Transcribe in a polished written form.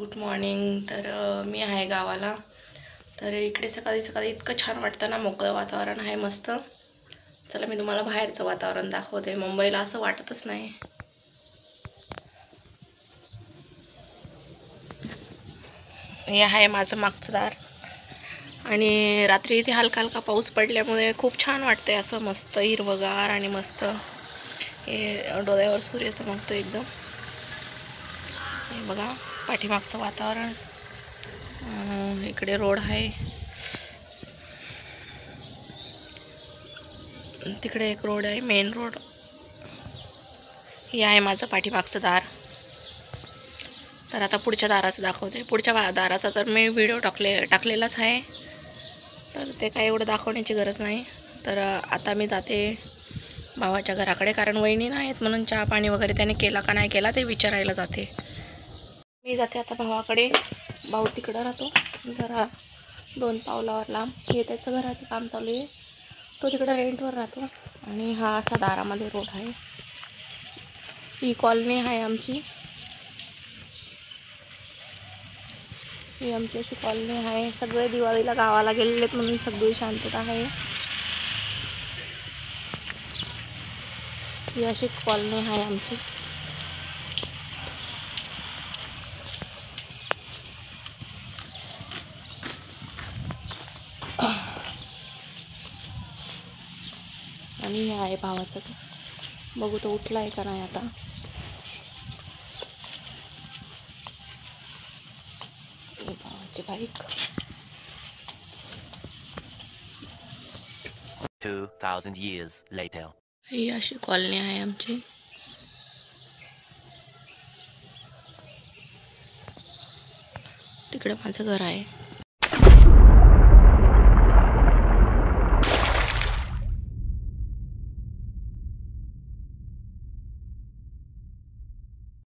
Good morning. तर मी आहे गावाला. तर इकडे सकाळी सकाळी इतकं छान वाटतं ना, मोकळं वातावरण आहे मस्त. चला मी तुम्हाला बाहेरचं वातावरण दाखवते. मुंबईला असं वाटतच नाही. हे आहे माझं मागचं दार आणि रात्री इथे हलका हलका पाऊस पडल्यामुळे खूप छान वाटतंय. असं मस्त हिरवगार आणि मस्त हे डोळ्यावर सूर्य चमकतो एकदम. हे बघा पाठीमागचं वातावरण. इकडे रोड आहे, तिकडे एक रोड आहे, मेन रोड. हे आहे माझं पाठीमागचं दार. तर आता पुढच्या दाराचं दाखवते. पुढच्या दाराचा तर मी व्हिडिओ टाकलेलाच आहे, तर ते काय एवढं दाखवण्याची गरज नाही. तर आता मी जाते भावाच्या घराकडे, कारण वहिनी नाहीत म्हणून चहा पाणी वगैरे त्याने केला का नाही केला ते विचारायला जाते. मी जाते आता भावाकडे. भाऊ तिकडं राहतो जरा 2 पावलावर लांब. हे त्याचं घराचं काम चालू आहे. तो तिकडं रेंटवर राहतो. आणि हा असा दारामध्ये रोड आहे. ही कॉलनी आहे आमची. ही आमची अशी कॉलनी आहे. सगळे दिवाळीला गावाला गेलेलेत म्हणून सगळी शांतता आहे. ही अशी कॉलनी आहे आमची. आणि हे आहे भावाचं. बघू तो उठला आहे का नाही आता. भावाची बाईक. 2000 years later. ही अशी कॉलनी आहे आमची. तिकडे माझं घर आहे.